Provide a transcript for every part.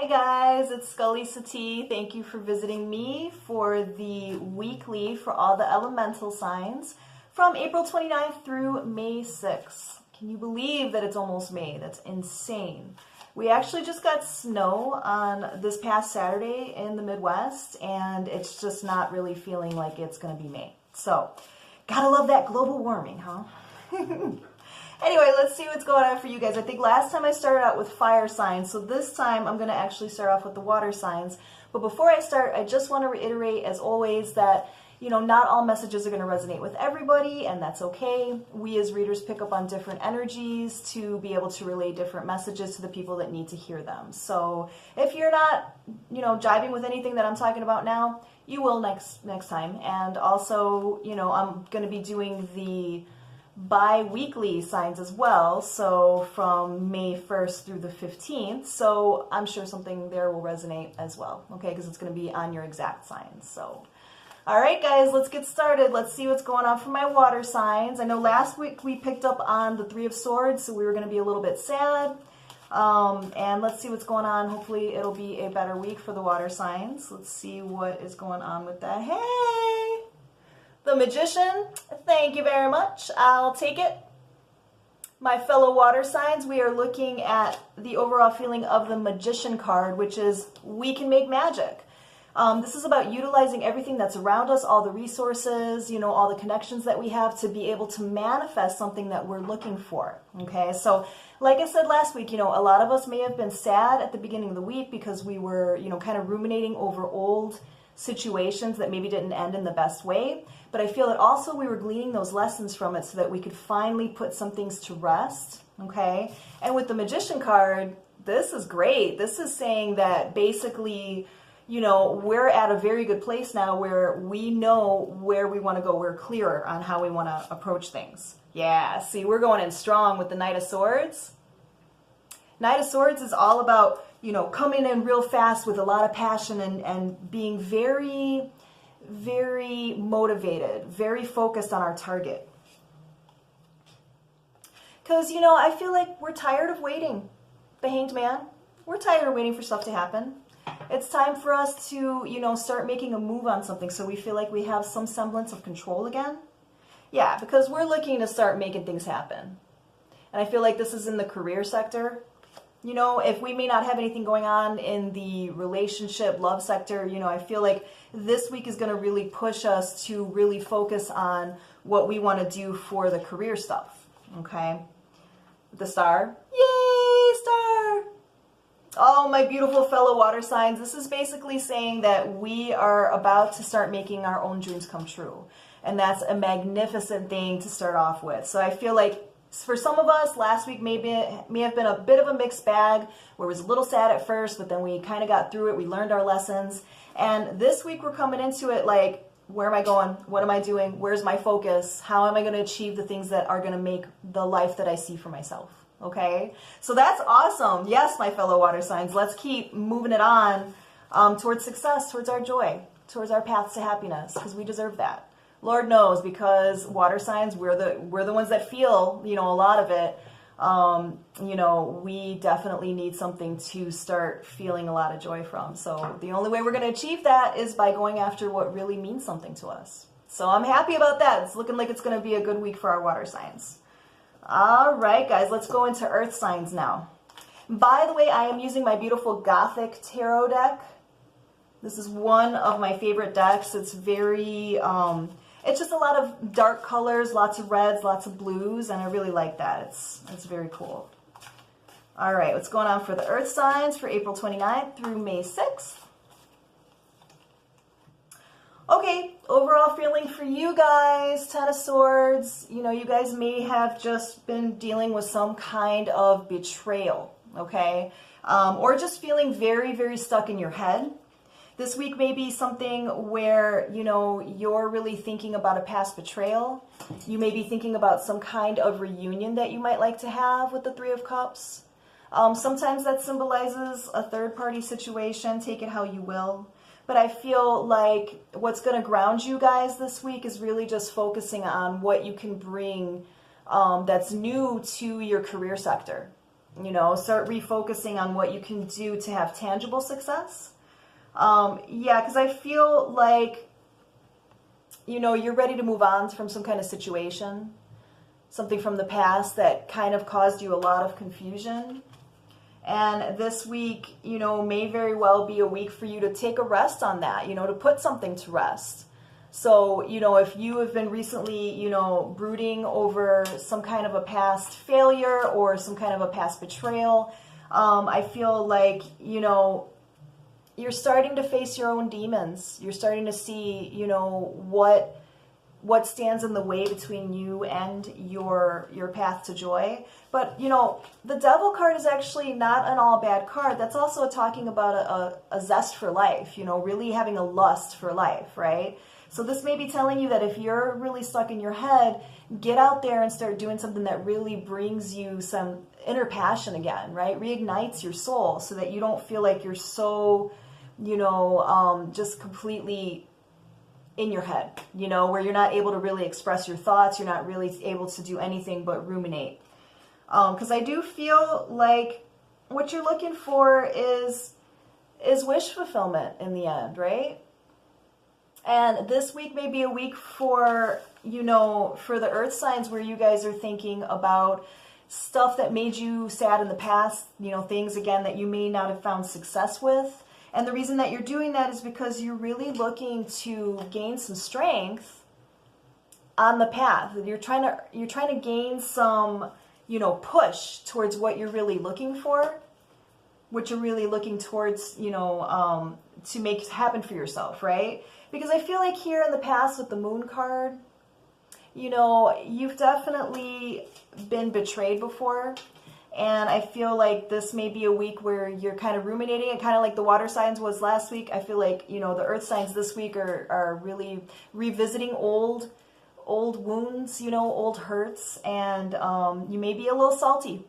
Hi guys, it's Scully Sati. Thank you for visiting me for the weekly for all the elemental signs from April 29th through May 6th. Can you believe that it's almost May? That's insane. We actually just got snow on this past Saturday in the Midwest, and it's just not really feeling like it's going to be May. So, gotta love that global warming, huh? Anyway, let's see what's going on for you guys. I think last time I started out with fire signs, so this time I'm going to actually start off with the water signs. But before I start, I just want to reiterate, as always, that not all messages are going to resonate with everybody, and that's okay. We as readers pick up on different energies to be able to relay different messages to the people that need to hear them. So if you're not, jiving with anything that I'm talking about now, you will next time. And also, I'm going to be doing the bi-weekly signs as well, so from May 1st through the 15th, so I'm sure something there will resonate as well, okay, because it's going to be on your exact signs. So alright guys, let's get started. Let's see what's going on for my water signs. I know last week we picked up on the Three of Swords, so we were going to be a little bit sad, and let's see what's going on. Hopefully it'll be a better week for the water signs. Let's see what is going on with that. Hey! The Magician, thank you very much. I'll take it. My fellow water signs, we are looking at the overall feeling of the Magician card, which is we can make magic. This is about utilizing everything that's around us, all the resources, all the connections that we have to be able to manifest something that we're looking for. Okay, so like I said last week, a lot of us may have been sad at the beginning of the week because we were, kind of ruminating over old situations that maybe didn't end in the best way. But I feel that also we were gleaning those lessons from it so that we could finally put some things to rest, okay? And with the Magician card, this is great. This is saying that basically, we're at a very good place now where we know where we want to go. We're clearer on how we want to approach things. Yeah, see, we're going in strong with the Knight of Swords. Knight of Swords is all about, coming in real fast with a lot of passion and being very, very motivated, very focused on our target. Because, I feel like we're tired of waiting. The Hanged Man, we're tired of waiting for stuff to happen. It's time for us to, start making a move on something so we feel like we have some semblance of control again. Yeah, because we're looking to start making things happen. And I feel like this is in the career sector. If we may not have anything going on in the relationship, love sector, I feel like this week is going to really push us to really focus on what we want to do for the career stuff, okay? The Star. Yay, Star! Oh, my beautiful fellow water signs. This is basically saying that we are about to start making our own dreams come true. And that's a magnificent thing to start off with. So I feel like for some of us, last week may have been a bit of a mixed bag, where it was a little sad at first, but then we kind of got through it. We learned our lessons. And this week we're coming into it like, where am I going? What am I doing? Where's my focus? How am I going to achieve the things that are going to make the life that I see for myself? Okay? So that's awesome. Yes, my fellow water signs, let's keep moving it on towards success, towards our joy, towards our paths to happiness, because we deserve that. Lord knows, because water signs, we're the ones that feel, a lot of it. We definitely need something to start feeling a lot of joy from. So the only way we're going to achieve that is by going after what really means something to us. So I'm happy about that. It's looking like it's going to be a good week for our water signs. All right, guys, let's go into earth signs now. By the way, I am using my beautiful Gothic tarot deck. This is one of my favorite decks. It's very... it's just a lot of dark colors, lots of reds, lots of blues, and I really like that. It's very cool. All right, what's going on for the earth signs for April 29th through May 6th? Okay, overall feeling for you guys, Ten of Swords. You guys may have just been dealing with some kind of betrayal, okay? Or just feeling very, very stuck in your head. This week may be something where, you're really thinking about a past betrayal. You may be thinking about some kind of reunion that you might like to have with the Three of Cups. Sometimes that symbolizes a third-party situation. Take it how you will. But I feel like what's going to ground you guys this week is really just focusing on what you can bring that's new to your career sector. You know, start refocusing on what you can do to have tangible success. Yeah, because I feel like, you know, you're ready to move on from some kind of situation, something from the past that kind of caused you a lot of confusion. And this week, you know, may very well be a week for you to take a rest on that, you know, to put something to rest. So, you know, if you have been recently, you know, brooding over some kind of a past failure or some kind of a past betrayal, I feel like, you know, you're starting to face your own demons. You're starting to see, you know, what stands in the way between you and your path to joy. But, you know, the Devil card is actually not an all bad card. That's also talking about a zest for life, you know, really having a lust for life, right? So this may be telling you that if you're really stuck in your head, get out there and start doing something that really brings you some inner passion again, right? Reignites your soul so that you don't feel like you're so, you know, just completely in your head, you know, where you're not able to really express your thoughts. You're not really able to do anything but ruminate. Because I do feel like what you're looking for is wish fulfillment in the end, right? And this week may be a week for, you know, for the earth signs where you guys are thinking about stuff that made you sad in the past, you know, things again that you may not have found success with. And the reason that you're doing that is because you're really looking to gain some strength on the path. You're trying to gain some, you know, push towards what you're really looking for, what you're really looking towards, you know, to make happen for yourself, right? Because I feel like here in the past with the Moon card, you know, you've definitely been betrayed before. And I feel like this may be a week where you're kind of ruminating, and kind of like the water signs was last week. I feel like, you know, the earth signs this week are really revisiting old wounds, you know, old hurts. And you may be a little salty.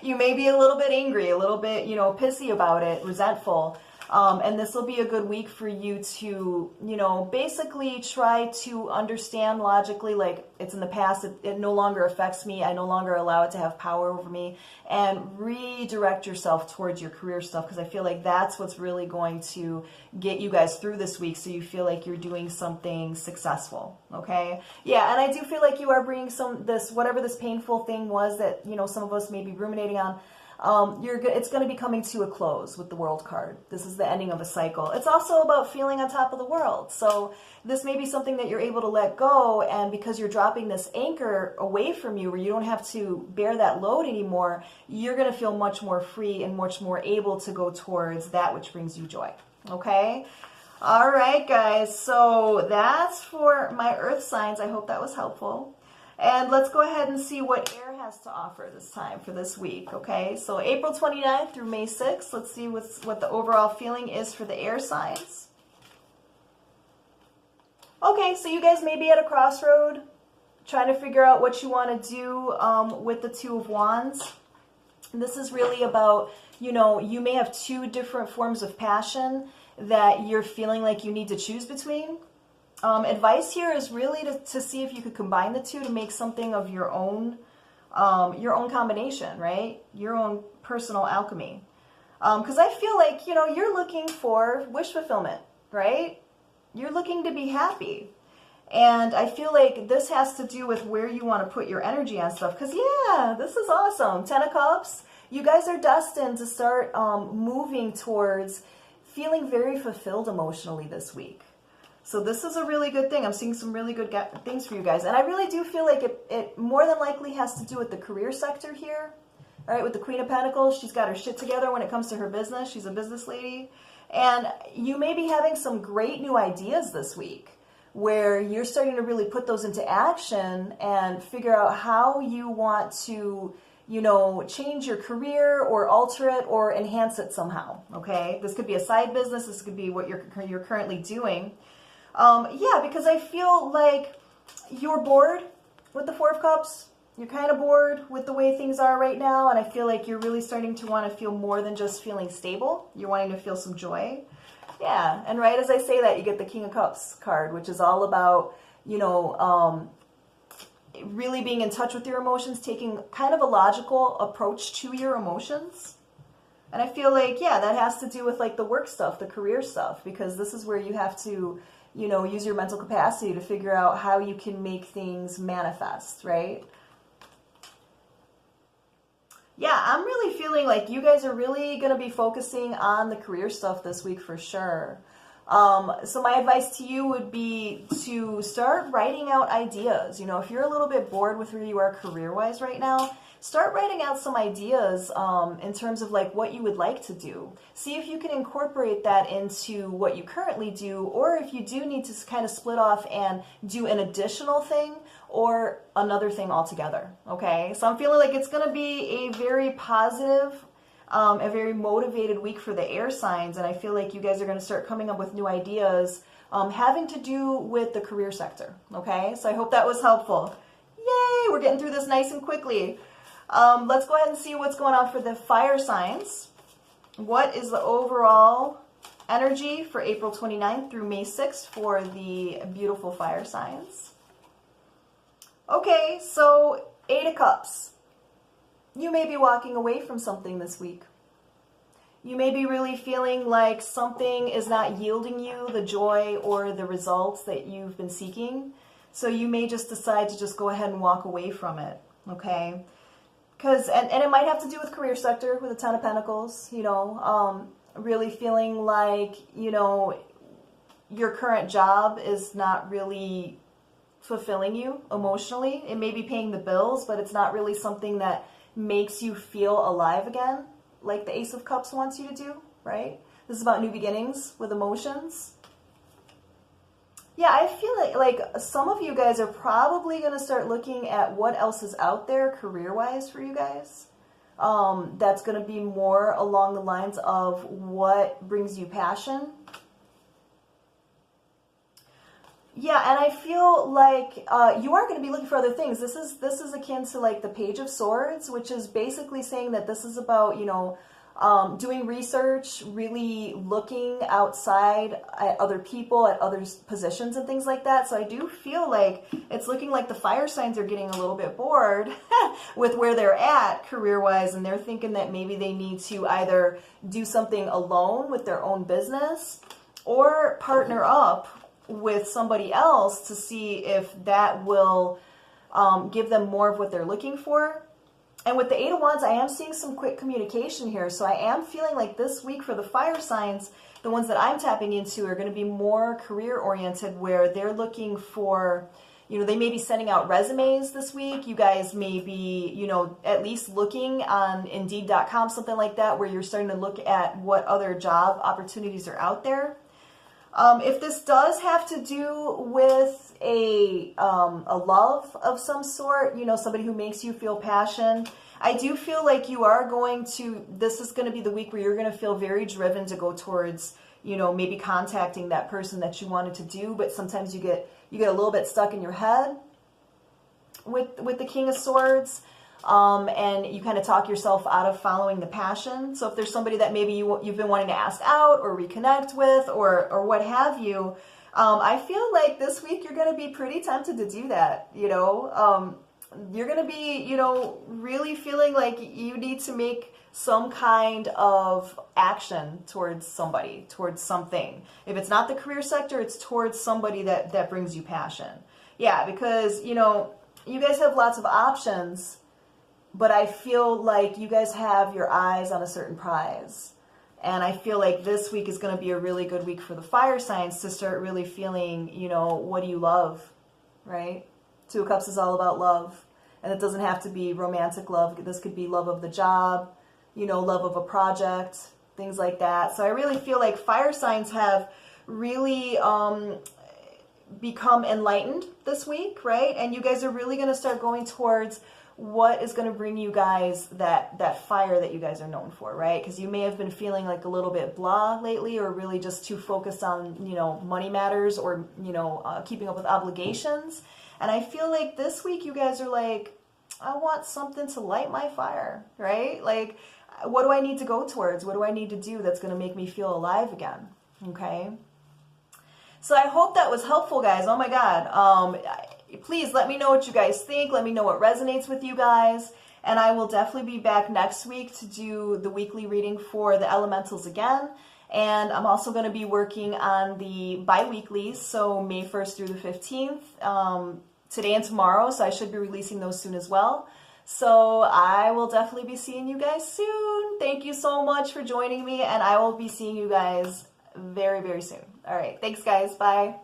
You may be a little bit angry, a little bit, you know, pissy about it, resentful. And this will be a good week for you to, you know, basically try to understand logically, like, it's in the past, it no longer affects me, I no longer allow it to have power over me, and redirect yourself towards your career stuff, because I feel like that's what's really going to get you guys through this week, so you feel like you're doing something successful, okay? Yeah, and I do feel like you are bringing whatever this painful thing was that, you know, some of us may be ruminating on, it's going to be coming to a close with the World card. This is the ending of a cycle. It's also about feeling on top of the world. So this may be something that you're able to let go, and because you're dropping this anchor away from you where you don't have to bear that load anymore, you're going to feel much more free and much more able to go towards that which brings you joy. Okay? All right, guys. So that's for my earth signs. I hope that was helpful. And let's go ahead and see what air has to offer this time for this week, okay? So April 29th through May 6th, let's see what the overall feeling is for the air signs. Okay, so you guys may be at a crossroad, trying to figure out what you want to do with the Two of Wands. And this is really about, you know, you may have two different forms of passion that you're feeling like you need to choose between. Advice here is really to see if you could combine the two to make something of your own combination, right? Your own personal alchemy. Because I feel like, you know, you're looking for wish fulfillment, right? You're looking to be happy. And I feel like this has to do with where you want to put your energy on stuff. Because, yeah, this is awesome. Ten of Cups. You guys are destined to start moving towards feeling very fulfilled emotionally this week. So this is a really good thing. I'm seeing some really good things for you guys. And I really do feel like it more than likely has to do with the career sector here. All right, with the Queen of Pentacles, she's got her shit together when it comes to her business. She's a business lady. And you may be having some great new ideas this week where you're starting to really put those into action and figure out how you want to, you know, change your career or alter it or enhance it somehow, okay? This could be a side business. This could be what you're currently doing. Yeah, because I feel like you're bored with the Four of Cups. You're kind of bored with the way things are right now, and I feel like you're really starting to want to feel more than just feeling stable. You're wanting to feel some joy. Yeah, and right as I say that, you get the King of Cups card, which is all about, you know, really being in touch with your emotions, taking kind of a logical approach to your emotions. And I feel like, yeah, that has to do with like the work stuff, the career stuff, because this is where you have to, you know, use your mental capacity to figure out how you can make things manifest, right? Yeah, I'm really feeling like you guys are really going to be focusing on the career stuff this week for sure. So my advice to you would be to start writing out ideas. You know, if you're a little bit bored with where you are career-wise right now, start writing out some ideas in terms of like what you would like to do. See if you can incorporate that into what you currently do, or if you do need to kind of split off and do an additional thing or another thing altogether, okay? So I'm feeling like it's going to be a very positive, a very motivated week for the air signs, and I feel like you guys are going to start coming up with new ideas having to do with the career sector, okay? So I hope that was helpful. Yay, we're getting through this nice and quickly. Let's go ahead and see what's going on for the fire signs. What is the overall energy for April 29th through May 6th for the beautiful fire signs? Okay, so 8 of Cups. You may be walking away from something this week. You may be really feeling like something is not yielding you the joy or the results that you've been seeking. So you may just decide to just go ahead and walk away from it, okay? Because, and it might have to do with career sector with the Ten of Pentacles, you know, really feeling like, you know, your current job is not really fulfilling you emotionally. It may be paying the bills, but it's not really something that makes you feel alive again, like the Ace of Cups wants you to do, right? This is about new beginnings with emotions. Yeah, I feel like some of you guys are probably going to start looking at what else is out there career-wise for you guys. That's going to be more along the lines of what brings you passion. Yeah, and I feel like you are going to be looking for other things. This is akin to like the Page of Swords, which is basically saying that this is about, you know, doing research, really looking outside at other people, at other positions and things like that. So I do feel like it's looking like the fire signs are getting a little bit bored with where they're at career-wise, and they're thinking that maybe they need to either do something alone with their own business or partner up with somebody else to see if that will give them more of what they're looking for. And with the 8 of Wands, I am seeing some quick communication here. So I am feeling like this week for the fire signs, the ones that I'm tapping into are going to be more career-oriented, where they're looking for, you know, they may be sending out resumes this week. You guys may be, you know, at least looking on Indeed.com, something like that, where you're starting to look at what other job opportunities are out there. If this does have to do with a love of some sort, you know, somebody who makes you feel passion, I do feel like you are going to, this is going to be the week where you're going to feel very driven to go towards, you know, maybe contacting that person that you wanted to do, but sometimes you get a little bit stuck in your head with the King of Swords. And you kind of talk yourself out of following the passion. So if there's somebody that maybe you've been wanting to ask out or reconnect with or what have you, I feel like this week you're going to be pretty tempted to do that, you know. You're going to be, you know, really feeling like you need to make some kind of action towards somebody, towards something. If it's not the career sector, it's towards somebody that brings you passion. Yeah, because, you know, you guys have lots of options, but I feel like you guys have your eyes on a certain prize. And I feel like this week is going to be a really good week for the fire signs to start really feeling, you know, what do you love, right? 2 of Cups is all about love. And it doesn't have to be romantic love. This could be love of the job, you know, love of a project, things like that. So I really feel like fire signs have really become enlightened this week, right? And you guys are really going to start going towards what is going to bring you guys that fire that you guys are known for, right? Because you may have been feeling like a little bit blah lately, or really just too focused on, you know, money matters, or, you know, keeping up with obligations. And I feel like this week you guys are like, I want something to light my fire, right? Like, what do I need to go towards? What do I need to do that's going to make me feel alive again? Okay. So I hope that was helpful, guys. Oh my God. please let me know what you guys think. Let me know what resonates with you guys. And I will definitely be back next week to do the weekly reading for the elementals again. And I'm also going to be working on the bi-weeklies, so May 1st through the 15th, today and tomorrow, so I should be releasing those soon as well. So I will definitely be seeing you guys soon. Thank you so much for joining me, and I will be seeing you guys very, very soon. All right, thanks guys, bye.